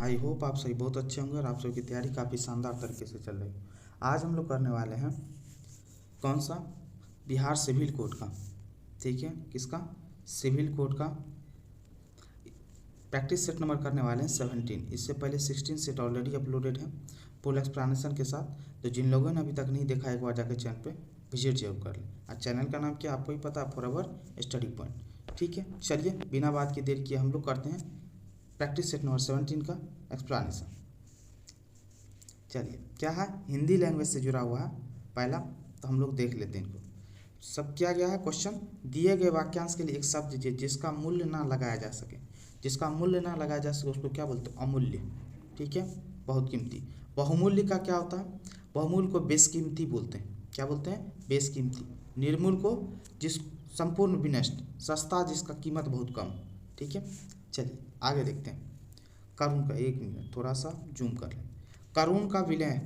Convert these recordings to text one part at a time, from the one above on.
I hope आप सभी बहुत अच्छे होंगे और आप सभी की तैयारी काफ़ी शानदार तरीके से चल रही है। आज हम लोग करने वाले हैं कौन सा, बिहार सिविल कोड का। ठीक है, किसका, सिविल कोड का प्रैक्टिस सेट नंबर करने वाले हैं 17। इससे पहले 16 सेट ऑलरेडी अपलोडेड है फुल एक्सप्लेनेशन के साथ। तो जिन लोगों ने अभी तक नहीं देखा, एक बार जाकर चैनल पे विजिट जरूर कर लें। और चैनल का नाम क्या आपको ही पता है, फॉरएवर स्टडी पॉइंट। ठीक है, चलिए बिना बात की देर किए हम लोग करते हैं प्रैक्टिस सेट नंबर 17 का एक्सप्लेनेशन। चलिए, क्या है, हिंदी लैंग्वेज से जुड़ा हुआ है पहला, तो हम लोग देख लेते हैं इनको। सब क्या गया है क्वेश्चन, दिए गए वाक्यांश के लिए एक शब्द दीजिए जिसका मूल्य ना लगाया जा सके। जिसका मूल्य ना लगाया जा सके उसको क्या बोलते हैं, अमूल्य। ठीक है, बहुत कीमती। बहुमूल्य का क्या होता है, बहुमूल्य को बेशकीमती बोलते हैं। क्या बोलते हैं, बेशकीमती। निर्मूल को जिस संपूर्ण विनष्ट, सस्ता जिसका कीमत बहुत कम। ठीक है, चलिए आगे देखते हैं। करुण का, एक मिनट थोड़ा सा जूम कर लें। करुण का विलय,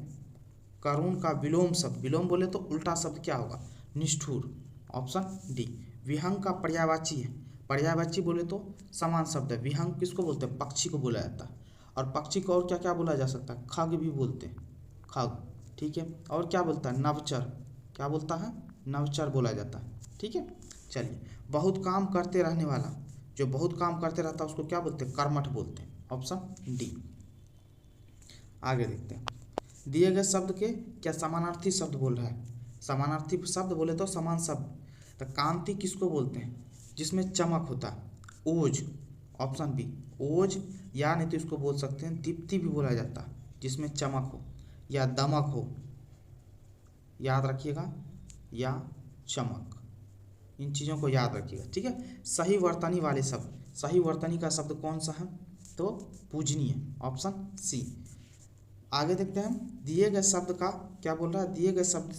करुण का विलोम शब्द, विलोम बोले तो उल्टा शब्द क्या होगा, निष्ठुर, ऑप्शन डी। विहंग का पर्यायवाची है, पर्यायवाची बोले तो समान शब्द है। विहंग किसको बोलते हैं, पक्षी को बोला जाता है। और पक्षी को और क्या क्या बोला जा सकता है, खग भी बोलते हैं, खग। ठीक है, और क्या बोलता है, नवचर, क्या बोलता है, नवचर बोला जाता है। ठीक है, चलिए, बहुत काम करते रहने वाला, जो बहुत काम करते रहता है उसको क्या बोलते हैं, कर्मठ बोलते हैं, ऑप्शन डी। आगे देखते हैं, दिए गए शब्द के क्या समानार्थी शब्द बोल रहा है। समानार्थी शब्द बोले तो समान शब्द। तो कांति किसको बोलते हैं, जिसमें चमक होता है, ओज, ऑप्शन बी, ओज। या नहीं तो इसको बोल सकते हैं दीप्ति भी बोला जाता है, जिसमें चमक हो या दमक हो, याद रखिएगा, या चमक, इन चीज़ों को याद रखिएगा। ठीक है, सही वर्तनी वाले शब्द, सही वर्तनी का शब्द कौन सा है, तो पूजनीय, ऑप्शन सी। आगे देखते हैं, दिए गए शब्द का क्या बोल रहा है, दिए गए शब्द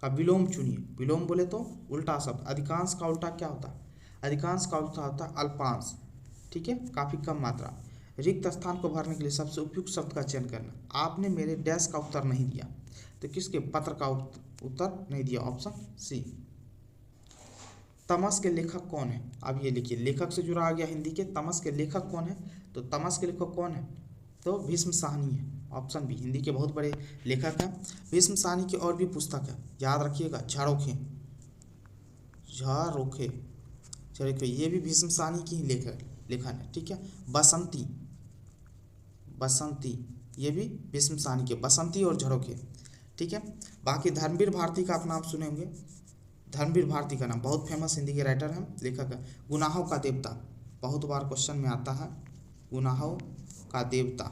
का विलोम चुनिए। विलोम बोले तो उल्टा शब्द। अधिकांश का उल्टा क्या होता है, अधिकांश का उल्टा होता है अल्पांश। ठीक है, काफ़ी कम मात्रा। रिक्त स्थान को भरने के लिए सबसे उपयुक्त शब्द का चयन करना। आपने मेरे डैश का उत्तर नहीं दिया, तो किसके, पत्र का उत्तर नहीं दिया, ऑप्शन सी। तमस के लेखक कौन है, अब ये लिखिए, लेखक से जुड़ा आ गया हिंदी के, तमस के लेखक कौन है, तो तमस के लेखक कौन है, तो भीष्म साहनी है, ऑप्शन बी। हिंदी के बहुत बड़े लेखक हैं भीष्म साहनी की। और भी पुस्तक है, याद रखिएगा, झारोखे, झारोखे, झारोखे, ये भी भीष्म साहनी की ही लेखन है। ठीक है, बसंती, बसंती, ये भी भीष्म साहनी के, बसंती और झरोखे। ठीक है, बाकी धर्मवीर भारती का आप नाम सुने होंगे, धर्मवीर भारती का नाम, बहुत फेमस हिंदी के राइटर हैं, लेखक है। गुनाहों का देवता, बहुत बार क्वेश्चन में आता है, गुनाहों का देवता,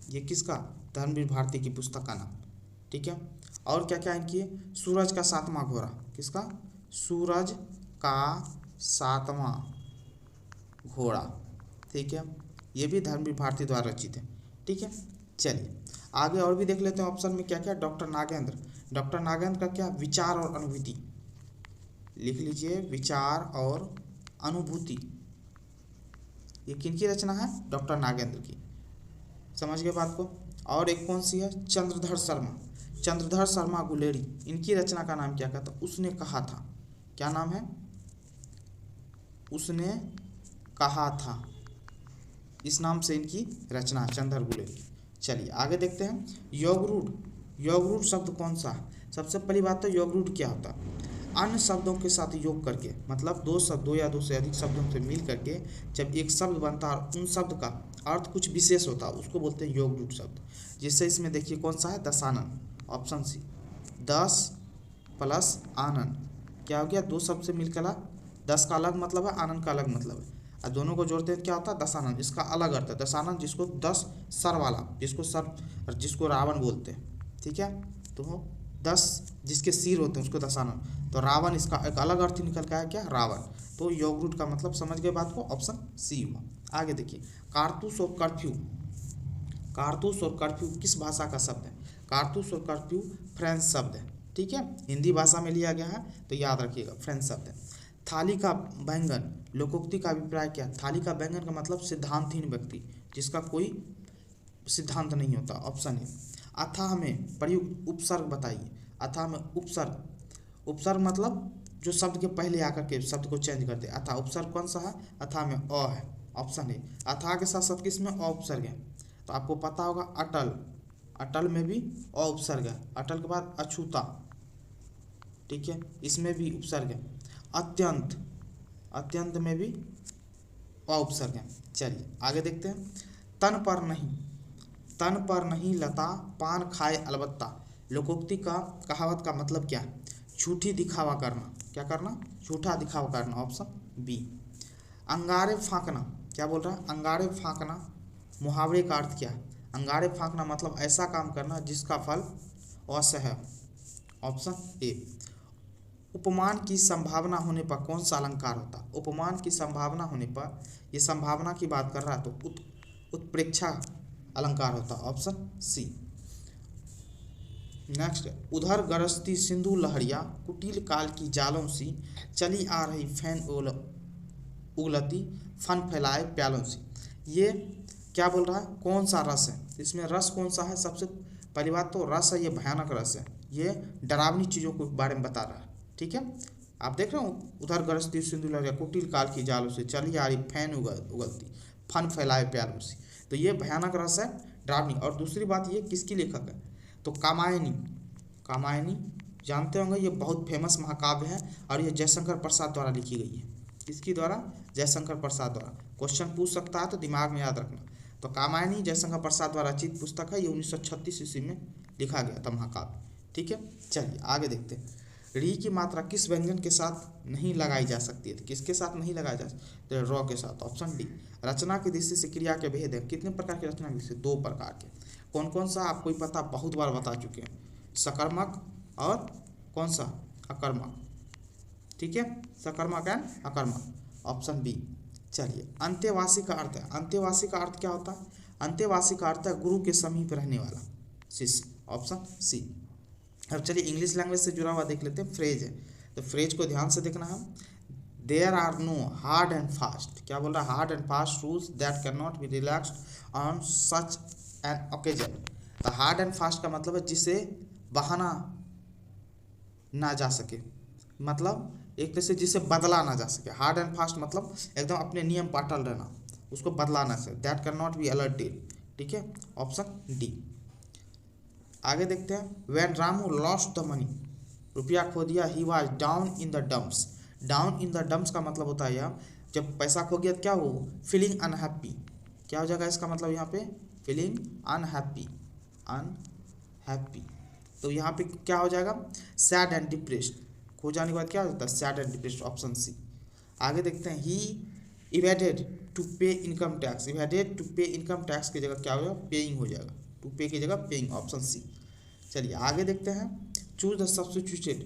ये किसका, धर्मवीर भारती की पुस्तक का नाम। ठीक है, और क्या क्या इनकी है, सूरज का सातवां घोड़ा, किसका, सूरज का सातवां घोड़ा। ठीक है, ये भी धर्मवीर भारती द्वारा रचित है। ठीक है, चलिए आगे और भी देख लेते हैं ऑप्शन में क्या क्या। डॉक्टर नागेंद्र, डॉक्टर नागेंद्र का क्या, विचार और अनुभूति, लिख लीजिए, विचार और अनुभूति, ये किनकी रचना है, डॉक्टर नागेंद्र की। समझ गए बात को। और एक कौन सी है, चंद्रधर शर्मा, चंद्रधर शर्मा गुलेरी, इनकी रचना का नाम क्या था, उसने कहा था, क्या नाम है, उसने कहा था, इस नाम से इनकी रचना चंद्रधर गुलेरी। चलिए आगे देखते हैं, योगरूढ़, योगरूढ़ शब्द कौन सा है। सबसे पहली बात तो योगरूढ़ क्या होता है, अन्य शब्दों के साथ योग करके, मतलब दो शब्द, दो या दो से अधिक शब्दों से मिल करके जब एक शब्द बनता है और उन शब्द का अर्थ कुछ विशेष होता है, उसको बोलते हैं योगरूढ़ शब्द। जिससे इसमें देखिए कौन सा है, दशानन, ऑप्शन सी। 10 प्लस आनन, क्या हो गया, दो शब्द से मिलकर 10 का अलग मतलब है, आनंद का अलग मतलब है, और दोनों को जोड़ते हैं क्या होता है, दशानन। इसका अलग अर्थ है दशानन, जिसको 10 सर वाला, जिसको सर, जिसको रावण बोलते हैं। ठीक है, तो 10 जिसके सिर होते हैं उसको दशानन, तो रावण, इसका एक अलग अर्थ निकल के आया क्या, रावण। तो योगरूढ़ का मतलब समझ गए बात को, ऑप्शन सी हुआ। आगे देखिए, कारतूस और कर्फ्यू, कारतूस और कर्फ्यू किस भाषा का शब्द है, कारतूस और कर्फ्यू फ्रेंच शब्द है। ठीक है, हिंदी भाषा में लिया गया है, तो याद रखिएगा फ्रेंच शब्द है। थाली का बैंगन, लोकोक्ति का अभिप्राय क्या, थाली का बैंगन का मतलब सिद्धांतहीन व्यक्ति, जिसका कोई सिद्धांत नहीं होता, ऑप्शन ए। अथाह में प्रयुक्त उपसर्ग बताइए, अथाह में उपसर्ग, उपसर्ग मतलब जो शब्द के पहले आकर के शब्द को चेंज करते हैं। अथाह उपसर्ग कौन सा है, अथाह में अ है, ऑप्शन ए। अथाह के साथ साथ किसमें अ उपसर्ग है, तो आपको पता होगा अटल, अटल में भी अ उपसर्ग है। अटल के बाद अछूता, ठीक है, इसमें भी उपसर्ग है। अत्यंत, अत्यंत में भी अ उपसर्ग है। चलिए आगे देखते हैं। तन पर नहीं, तन पर नहीं लता पान खाए अलबत्ता। लोकोक्ति का, कहावत का मतलब क्या है? झूठी दिखावा करना। क्या करना? झूठा दिखावा करना, ऑप्शन बी। अंगारे फांकना, क्या बोल रहा है? अंगारे फांकना मुहावरे का अर्थ क्या है? अंगारे फांकना मतलब ऐसा काम करना जिसका फल असह्य, ऑप्शन ए। उपमान की संभावना होने पर कौन सा अलंकार होता है? उपमान की संभावना होने पर, ये संभावना की बात कर रहा है तो उत्प्रेक्षा अलंकार होता है, ऑप्शन सी। नेक्स्ट, उधर गरजती सिंधु लहरिया कुटिल काल की जालों सी, चली आ रही फैन उगलती फन फैलाए प्यालों सी। ये क्या बोल रहा है? कौन सा रस है? इसमें रस कौन सा है? सबसे पहली बात तो रस है, ये भयानक रस है, ये डरावनी चीज़ों के बारे में बता रहा है, ठीक है। आप देख रहे हो, उधर गरजती सिंधु लहरिया कुटिल काल की जालों से, चली आ रही फैन उगलती फन फैलाए प्यालों सी। तो ये भयानक रस है, डरावनी। और दूसरी बात, ये किसकी लेखक है? तो कामायनी, कामायनी जानते होंगे, ये बहुत फेमस महाकाव्य है और ये जयशंकर प्रसाद द्वारा लिखी गई है। किसकी द्वारा? जयशंकर प्रसाद द्वारा। क्वेश्चन पूछ सकता है तो दिमाग में याद रखना। तो कामायनी जयशंकर प्रसाद द्वारा रचित पुस्तक है, ये 1936 ईस्वी में लिखा गया था महाकाव्य, ठीक है। चलिए आगे देखते हैं। री की मात्रा किस व्यंजन के साथ नहीं लगाई जा सकती है? तो किसके साथ नहीं लगाया जा सकती है? रॉ के साथ, ऑप्शन डी। रचना की दृष्टि से क्रिया के भेद है। कितने प्रकार की रचना की दृष्टि से? 2 प्रकार के। कौन कौन सा? आपको ही पता, बहुत बार बता चुके हैं। सकर्मक और कौन सा? अकर्मक, ठीक है। सकर्मक एंड अकर्मक, ऑप्शन बी। चलिए, अंत्यवासी का अर्थ है। अंत्यवासी का अर्थ क्या होता है? अंत्यवासी का अर्थ है गुरु के समीप रहने वाला शिष्य, ऑप्शन सी। अब चलिए इंग्लिश लैंग्वेज से जुड़ा हुआ देख लेते हैं। फ्रेज है, तो फ्रेज को ध्यान से देखना है। There are no hard and fast, क्या बोल रहा है? Hard and fast rules that can not be relaxed on such an occasion. तो हार्ड एंड फास्ट का मतलब है जिसे बहाना ना जा सके, मतलब एक तरह से जिसे बदला ना जा सके। हार्ड एंड फास्ट मतलब एकदम अपने नियम पर अटल रहना, उसको बदला ना सके। That can not B alerted, ठीक है, ऑप्शन डी। आगे देखते हैं। When Ramu lost the money, रुपया खो दिया, he was down in the dumps. Down in the dumps का मतलब होता है यार, जब पैसा खो गया तो क्या हो? Feeling unhappy. क्या हो जाएगा इसका मतलब यहाँ पे? Feeling unhappy, unhappy. तो यहाँ पे क्या हो जाएगा? Sad and depressed. खो जाने के बाद क्या हो जाता है? Sad and depressed, option C. आगे देखते हैं। He evaded to pay income tax. Evaded to pay income tax की जगह क्या हो जाएगा? पेइंग हो जाएगा। टू पे की जगह पेइंग, ऑप्शन सी। चलिए आगे देखते हैं। Choose the substituted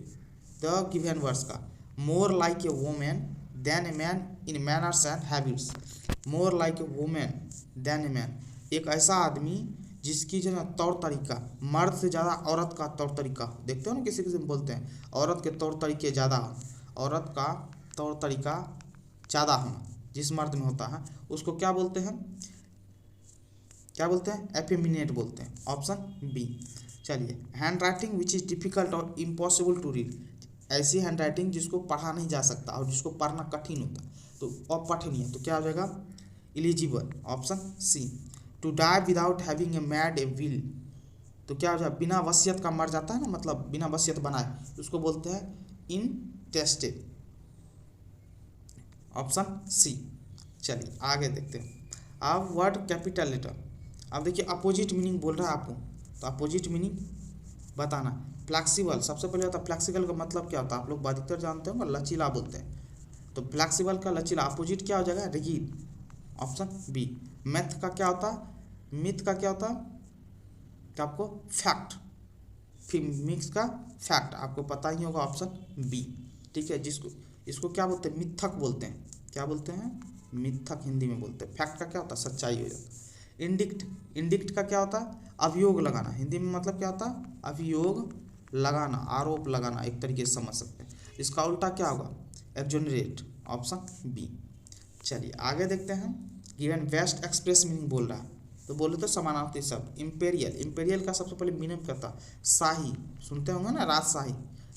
the given words का। More like a women than a man in manners and habits. More like a women than a man, एक ऐसा आदमी जिसकी जो है तौर तरीका मर्द से ज़्यादा औरत का तौर तरीका। देखते हो ना, किसी किसी में बोलते हैं औरत के तौर तरीके ज़्यादा हो, औरत का तौर तरीका ज़्यादा होना जिस मर्द में होता है उसको क्या बोलते हैं? क्या बोलते हैं? एफेमिनेट बोलते हैं, ऑप्शन बी। चलिए, hand writing which is difficult और इम्पॉसिबल टू रीड। ऐसी हैंड राइटिंग जिसको पढ़ा नहीं जा सकता और जिसको पढ़ना कठिन होता, तो अपठनीय, तो क्या हो जाएगा? Eligible, option C. To die without having a made a will, तो क्या हो जाए? बिना वसीयत का मर जाता है ना, मतलब बिना वसीयत बनाए, उसको बोलते हैं इनटेस्टेड, ऑप्शन सी। चलिए आगे देखते हैं। अब वर्ड कैपिटल लेटर। अब देखिए अपोजिट मीनिंग बोल रहा है आपको, तो अपोजिट मीनिंग बताना। फ्लैक्सिबल, सबसे पहले होता है फ्लैक्सिबल का मतलब क्या होता है? आप लोग अधिकतर जानते होंगे, लचीला बोलते हैं। तो फ्लैक्सिबल का लचीला, अपोजिट क्या हो जाएगा? Rigid, option B. मैथ का क्या होता है? मिथ का क्या होता है? क्या आपको? फैक्ट। फिर मिक्स का फैक्ट, आपको पता ही होगा, ऑप्शन बी, ठीक है। जिसको इसको क्या बोलते हैं? मिथक बोलते हैं। क्या बोलते हैं? मिथक हिंदी में बोलते हैं। फैक्ट का क्या होता है? सच्चाई हो जाता है। इंडिक्ट, इंडिक्ट का क्या होता है? अभियोग लगाना। हिंदी में मतलब क्या होता है? अभियोग लगाना, आरोप लगाना, एक तरीके से समझ सकते हैं। इसका उल्टा क्या होगा? Exonerate, option B. चलिए आगे देखते हैं। गिवन बेस्ट एक्सप्रेस मीनिंग बोल रहा है, तो बोले तो समानार्थी शब्द। इम्पेरियल, इम्पेरियल का सबसे पहले मीनिंग क्या था? शाही, सुनते होंगे ना, राजशाही।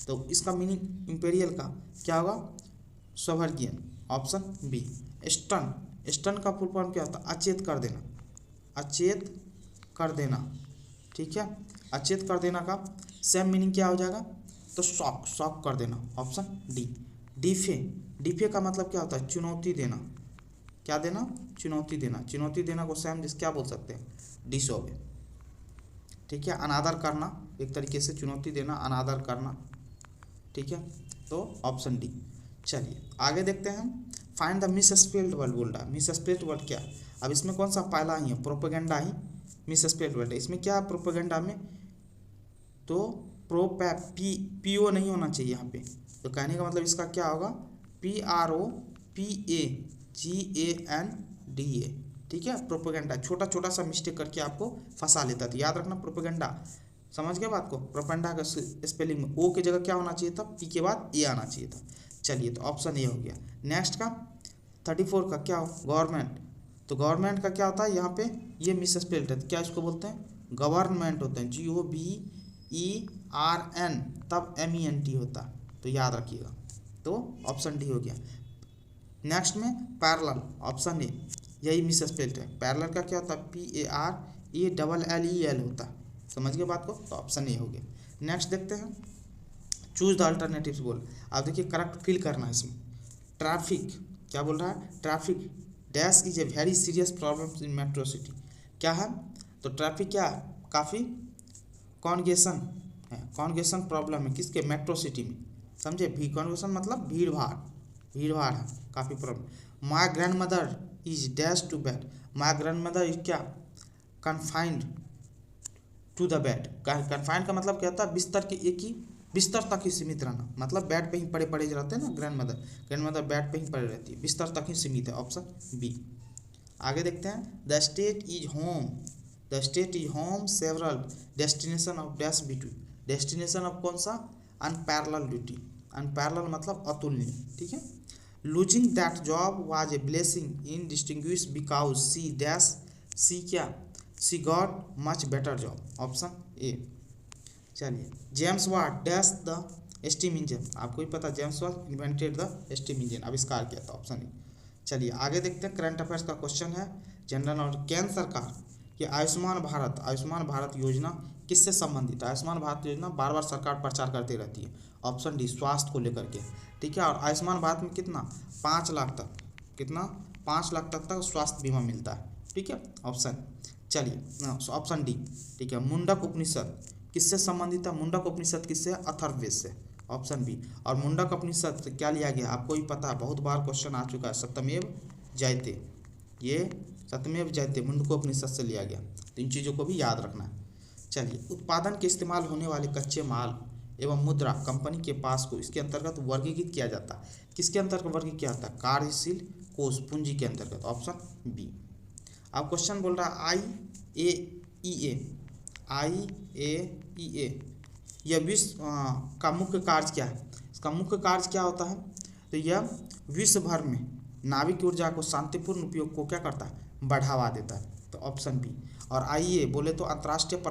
तो इसका मीनिंग इम्पेरियल का क्या होगा? स्वर्गीय, ऑप्शन बी। स्टन, स्टन का फुल फॉर्म क्या होता है? अचेत कर देना, अचेत कर देना, ठीक है। अचेत कर देना का सेम मीनिंग क्या हो जाएगा, तो शॉक कर देना, ऑप्शन डी। डिफे का मतलब क्या होता है, चुनौती देना, क्या देना, चुनौती देना। चुनौती देना को सेम जिस क्या बोल सकते हैं, डिसओबे, ठीक है। अनादर करना, एक तरीके से चुनौती देना, अनादर करना, ठीक है। तो ऑप्शन डी। चलिए आगे देखते हैं हम। फाइंड द मिसस्पेल्ड वर्ड बोल रहा है। मिसस्पेल्ड वर्ड क्या, अब इसमें कौन सा पहला ही है, प्रोपेगेंडा ही मिसस्पेल्ड वर्ड है। इसमें क्या है प्रोपेगेंडा में, तो पीओ नहीं होना चाहिए यहाँ पे, तो कहने का मतलब इसका क्या होगा, PROPAGANDA, ठीक है। प्रोपेगेंडा छोटा छोटा सा मिस्टेक करके आपको फंसा लेता था, याद रखना। प्रोपेगेंडा समझ गए बात को, प्रोपेगेंडा का स्पेलिंग में ओ की जगह क्या होना चाहिए था, पी के बाद ए आना चाहिए था। चलिए तो ऑप्शन ए हो गया। नेक्स्ट का 34 का क्या हो, गवर्नमेंट, तो गवर्नमेंट का क्या होता है यहाँ पे, ये मिसस्पेल्ड है, क्या इसको बोलते हैं, गवर्नमेंट होते हैं, GOVERN, तब MENT होता है, तो याद रखिएगा। तो ऑप्शन डी हो गया। नेक्स्ट में पैरेलल, ऑप्शन ए, यही मिसस्पेल्ड है। पैरेलल का क्या होता है, PARALLEL होता है, समझ गए बात को, तो ऑप्शन ए हो गया। नेक्स्ट देखते हैं, चूज द अल्टरनेटिव्स बोल। अब देखिए करेक्ट फिल करना है इसमें। ट्रैफिक क्या बोल रहा है, traffic dash is a very serious problem in metro city, क्या है, तो ट्रैफिक क्या है, काफ़ी कॉन्गेशन है, कॉन्गेशन प्रॉब्लम है किसके, मेट्रो सिटी में, समझे। भी कॉन्गेशन मतलब भीड़ भाड़ है, काफ़ी problem. My grand mother is dash to bed, my grand mother is क्या, confined to the bed. Confined का मतलब क्या होता है, बिस्तर के एक ही बिस्तर तक ही सीमित रहना, मतलब बेड पे ही पड़े रहते हैं ना। ग्रैंड मदर बेड पे ही पड़े रहती है, बिस्तर तक ही सीमित है, ऑप्शन बी। आगे देखते हैं, the state is home several destination of dash between, destination of कौन सा, अनपैरेलल ड्यूटी, अनपैरेलल मतलब अतुलनीय, ठीक है। Losing that job was a blessing in distinguish because she dash, she क्या, she got much better job, option A. चलिए, James Watt dash the steam engine, आपको ही पता, James Watt invented the steam engine, आविष्कार किया था, option A. चलिए आगे देखते हैं, करंट अफेयर्स का क्वेश्चन है जनरल नॉलेज। केंद्र सरकार ये आयुष्मान भारत योजना किससे संबंधित है, आयुष्मान भारत योजना बार बार सरकार प्रचार करती रहती है, ऑप्शन डी, स्वास्थ्य को लेकर के, ठीक है। और आयुष्मान भारत में कितना, 5 लाख तक, कितना, 5 लाख तक स्वास्थ्य बीमा मिलता है, ठीक है, ऑप्शन। चलिए ऑप्शन डी, ठीक है। मुंडक उपनिषद किससे संबंधित है, मुंडक उपनिषद किससे, अथर्ववेद से, ऑप्शन बी। और मुंडक उपनिषद से क्या लिया गया, आपको ही पता है, बहुत बार क्वेश्चन आ चुका है, सत्यमेव जयते, ये सत्यमेव जयते मुंडकोपनिषद से लिया गया, तो इन चीज़ों को भी याद रखना है। चलिए, उत्पादन के इस्तेमाल होने वाले कच्चे माल एवं मुद्रा कंपनी के पास को इसके अंतर्गत वर्गीकृत किया जाता है, किसके अंतर्गत वर्गीकृत किया जाता है, कार्यशील कोष पूंजी के अंतर्गत, ऑप्शन बी। अब क्वेश्चन बोल रहा है IAEA यह विश्व का मुख्य कार्य क्या है, इसका मुख्य कार्य क्या होता है, तो यह विश्व भर में नाविक ऊर्जा को शांतिपूर्ण उपयोग को क्या करता है, बढ़ावा देता है, तो ऑप्शन बी। और IAEA बोले तो अंतर्राष्ट्रीय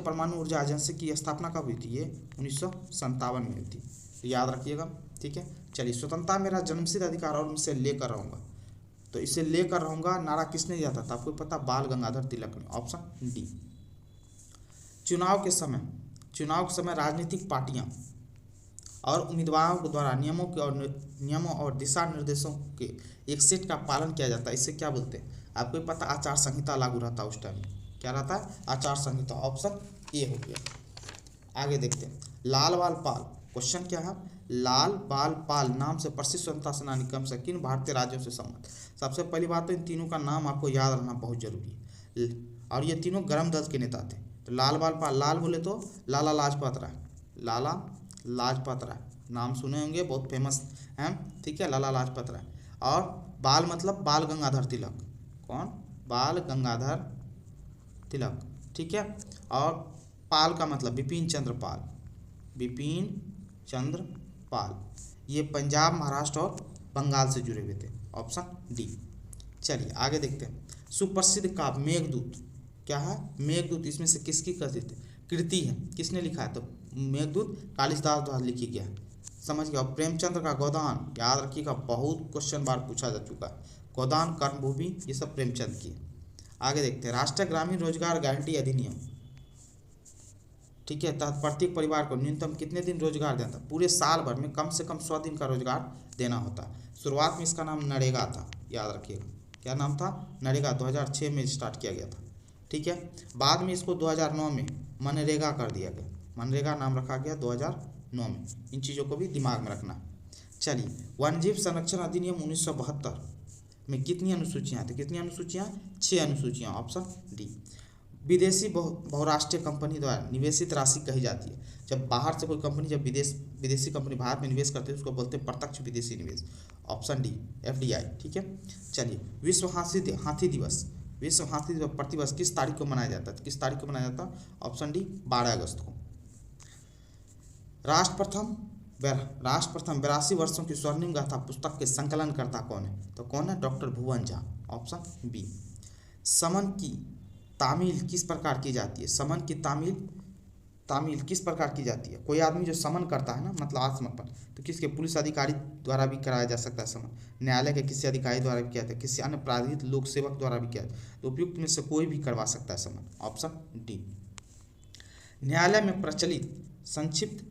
परमाणु ऊर्जा एजेंसी की स्थापना कब हुई थी, ये 1957 में हुई थी, तो याद रखिएगा, ठीक है। चलिए, स्वतंत्रता मेरा जन्मसिद्ध अधिकार और इसे लेकर रहूँगा, तो इसे लेकर रहूँगा नारा किसने दिया था, आपको पता, बाल गंगाधर तिलक ने, ऑप्शन डी। चुनाव के समय राजनीतिक पार्टियां और उम्मीदवारों के द्वारा नियमों और दिशा निर्देशों के एक सेट का पालन किया जाता है, इससे क्या बोलते हैं, आपको पता, आचार संहिता लागू रहता है उस टाइम, क्या रहता है, आचार संहिता, ऑप्शन ए हो गया। आगे देखते हैं, लाल बाल पाल, क्वेश्चन क्या है, लाल बाल पाल नाम से प्रसिद्ध स्वतंत्रता सेनानी कम से किन भारतीय राज्यों से संबंध। सबसे पहली बात तो इन तीनों का नाम आपको याद रखना बहुत जरूरी है, और ये तीनों गरम दल के नेता थे। तो लाल बाल पाल, लाल बोले तो लाला लाजपत राय, नाम सुने होंगे, बहुत फेमस हैं, ठीक है, लाला लाजपत राय। और बाल मतलब बाल गंगाधर तिलक, कौन, बाल गंगाधर तिलक, ठीक है। और पाल का मतलब बिपिन चंद्र पाल, ये पंजाब, महाराष्ट्र और बंगाल से जुड़े हुए थे, ऑप्शन डी। चलिए आगे देखते हैं, सुप्रसिद्ध काव्य मेघदूत क्या है, मेघदूत इसमें से किसकी कृति है, किसने लिखा है, तो मेघदूत कालिदास द्वारा लिखी गया है, समझ गया। और प्रेमचंद्र का गोदान, याद रखिएगा, बहुत क्वेश्चन बार पूछा जा चुका है, गोदान, कर्मभूमि, ये सब प्रेमचंद की। आगे देखते हैं, राष्ट्रीय ग्रामीण रोजगार गारंटी अधिनियम, ठीक है, तहत प्रत्येक परिवार को न्यूनतम कितने दिन रोजगार देता है? पूरे साल भर में कम से कम 100 दिन का रोजगार देना होता है। शुरुआत में इसका नाम नरेगा था, याद रखिएगा, क्या नाम था? नरेगा। 2006 में स्टार्ट किया गया था, ठीक है। बाद में इसको 2009 में मनरेगा कर दिया गया, मनरेगा नाम रखा गया 2009 में। इन चीज़ों को भी दिमाग में रखना। चलिए, वन्यजीव संरक्षण अधिनियम 1972 में कितनी अनुसूचियाँ थी? कितनी अनुसूचियाँ? 6 अनुसूचियाँ, ऑप्शन डी। विदेशी बहुराष्ट्रीय कंपनी द्वारा निवेशित राशि कही जाती है। जब बाहर से कोई कंपनी, जब विदेशी कंपनी भारत में निवेश करती है उसको बोलते हैं प्रत्यक्ष विदेशी निवेश, ऑप्शन डी, FDI, ठीक है। चलिए, विश्व हाथी दिवस, विश्व हाथी दिवस प्रतिवर्ष किस तारीख को मनाया जाता है? किस तारीख को मनाया जाता है? ऑप्शन डी, 12 अगस्त को। राष्ट्रप्रथम 82 वर्षों की स्वर्णिम गाथा पुस्तक के संकलनकर्ता कौन है? तो कौन है? डॉक्टर भुवन झा, ऑप्शन बी। समन की तामील किस प्रकार की जाती है? समन की तामील किस प्रकार की जाती है? कोई आदमी जो समन करता है ना, मतलब आत्मसमर्पण, तो किसके? पुलिस अधिकारी द्वारा भी कराया जा सकता है समन, न्यायालय के किसी अधिकारी द्वारा भी किया जाता है, किसी अन्य प्राधिकृत लोक सेवक द्वारा भी किया जाता है, तो उपयुक्त में से कोई भी करवा सकता है समन, ऑप्शन डी। न्यायालय में प्रचलित संक्षिप्त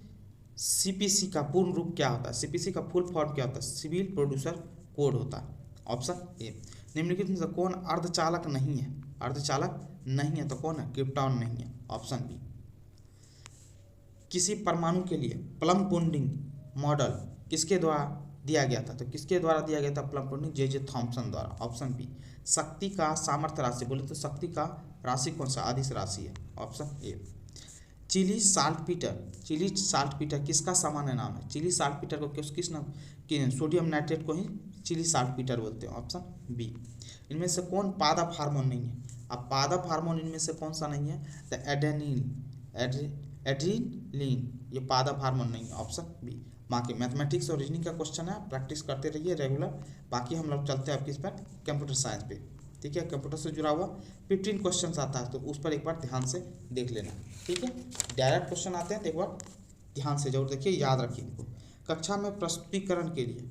CPC का पूर्ण रूप क्या होता है? CPC का फुल फॉर्म क्या होता है? सिविल प्रोड्यूसर कोड होता है, ऑप्शन ए। निम्नलिखित में से कौन अर्धचालक नहीं है? अर्धचालक नहीं है तो कौन है? क्रिप्टॉन नहीं है, ऑप्शन बी। किसी परमाणु के लिए प्लम पुडिंग मॉडल किसके द्वारा दिया गया था? तो किसके द्वारा दिया गया था प्लम पुडिंग? J.J. थॉमसन द्वारा, ऑप्शन बी। शक्ति का सामर्थ्य राशि बोले तो शक्ति का राशि कौन सा? अदिश राशि है, ऑप्शन ए। चिली साल्टपीटर किसका सामान्य नाम है? चिली साल्टपीटर को किस नाम? सोडियम नाइट्रेट को ही चिली साल्टपीटर बोलते हैं, ऑप्शन बी। इनमें से कौन पादप हार्मोन नहीं है? अब पादप हार्मोन इनमें से कौन सा नहीं है? द एड्रीनलिन, ये पादप हार्मोन नहीं है, ऑप्शन बी। बाकी मैथमेटिक्स और रीजनिंग का क्वेश्चन है, प्रैक्टिस करते रहिए रेगुलर। बाकी हम लोग चलते हैं आपके इस पर कंप्यूटर साइंस पे, ठीक है। कंप्यूटर से जुड़ा हुआ 15 क्वेश्चन आता है, तो उस पर एक बार ध्यान से देख लेना, ठीक है। डायरेक्ट क्वेश्चन आते हैं तो एक बार ध्यान से जरूर देखिए, याद रखिए इनको। कक्षा में प्रस्तुतिकरण के लिए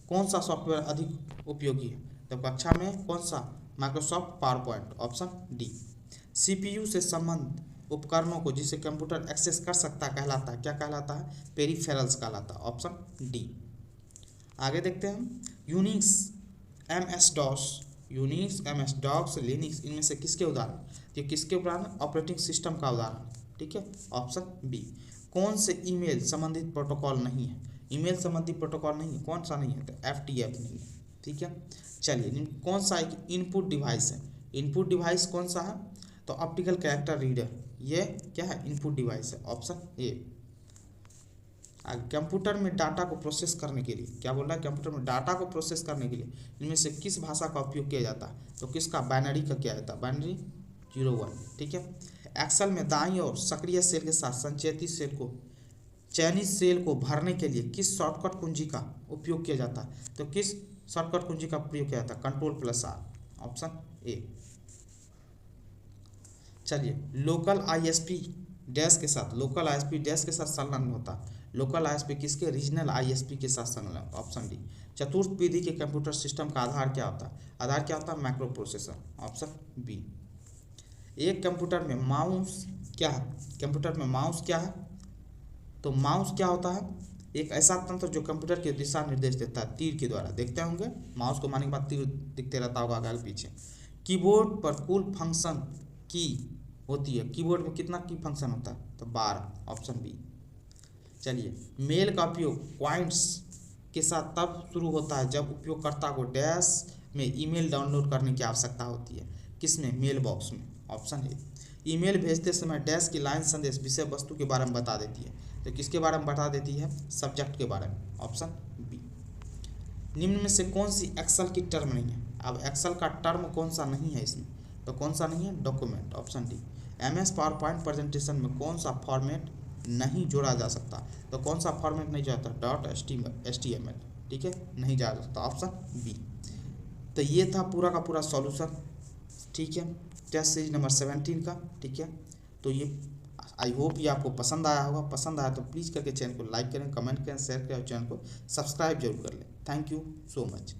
कौन सा सॉफ्टवेयर अधिक उपयोगी है? तो कक्षा में कौन सा? Microsoft power point, option D. CPU से संबंध उपकरणों को जिसे कंप्यूटर एक्सेस कर सकता कहलाता है, क्या कहलाता है? पेरिफेरल्स कहलाता है, ऑप्शन डी। आगे देखते हैं, यूनिक्स, MS DOS, लिनक्स, इनमें से किसके उदाहरण? ये किसके उदाहरण? ऑपरेटिंग सिस्टम का उदाहरण, ठीक है, ऑप्शन बी। कौन से ईमेल संबंधित प्रोटोकॉल नहीं है? ईमेल संबंधी प्रोटोकॉल नहीं है, कौन सा नहीं है? तो FTP नहीं है, ठीक है। चलिए, कौन सा एक इनपुट डिवाइस है? इनपुट डिवाइस कौन सा है? तो ऑप्टिकल कैरेक्टर रीडर, ये क्या है? इनपुट डिवाइस है, ऑप्शन ए। कंप्यूटर में डाटा को प्रोसेस करने के लिए, क्या बोल रहा है? कंप्यूटर में डाटा को प्रोसेस करने के लिए इनमें से किस भाषा का उपयोग किया जाता है? तो किसका? बाइनरी का किया जाता है, बाइनरी 01, ठीक है। एक्सेल में दाईं ओर सक्रिय सेल के साथ चयनित सेल को भरने के लिए किस शॉर्टकट कुंजी का उपयोग किया जाता है? तो किस शॉर्टकट कुंजी का प्रयोग किया जाता है? Ctrl+R, option A. चलिए, लोकल ISP डैश के साथ संलग्न होता है। लोकल ISP किसके? रीजनल ISP के साथ संलग्न, ऑप्शन डी। चतुर्थ पीढ़ी के कंप्यूटर सिस्टम का आधार क्या होता है? आधार क्या होता है? Microprocessor, option B. एक कंप्यूटर में माउस क्या है? कंप्यूटर में माउस क्या है? तो माउस क्या होता है? एक ऐसा तंत्र जो कंप्यूटर के दिशा निर्देश देता है तीर के द्वारा। देखते होंगे माउस को, मारने के बाद तीर दिखते रहता होगा आगे पीछे। कीबोर्ड पर कुल फंक्शन की होती है, कीबोर्ड में कितना की फंक्शन होता है? तो 12, ऑप्शन बी। चलिए, मेल का उपयोग क्लाइंट्स के साथ तब शुरू होता है जब उपयोगकर्ता को डैश में ईमेल डाउनलोड करने की आवश्यकता होती है। किसमें? मेल बॉक्स में, ऑप्शन ए। ईमेल भेजते समय डैश की लाइन संदेश विषय वस्तु के बारे में बता देती है, तो किसके बारे में बता देती है? सब्जेक्ट के बारे में, ऑप्शन बी। निम्न में से कौन सी एक्सेल की टर्म नहीं है? अब एक्सेल का टर्म कौन सा नहीं है इसमें? तो कौन सा नहीं है? Document, option D. MS power point presentation में कौन सा फॉर्मेट नहीं जोड़ा जा सकता? तो कौन सा फॉर्मेट नहीं जोड़ा? .html, ठीक है, नहीं जा सकता, ऑप्शन बी। तो ये था पूरा का पूरा सॉल्यूशन, ठीक है, टेस्ट सीरीज नंबर 17 का, ठीक है। तो ये आई होप ये आपको पसंद आया होगा। पसंद आया तो प्लीज़ करके चैनल को लाइक करें, कमेंट करें, शेयर करें और चैनल को सब्सक्राइब जरूर कर लें। Thank you so much.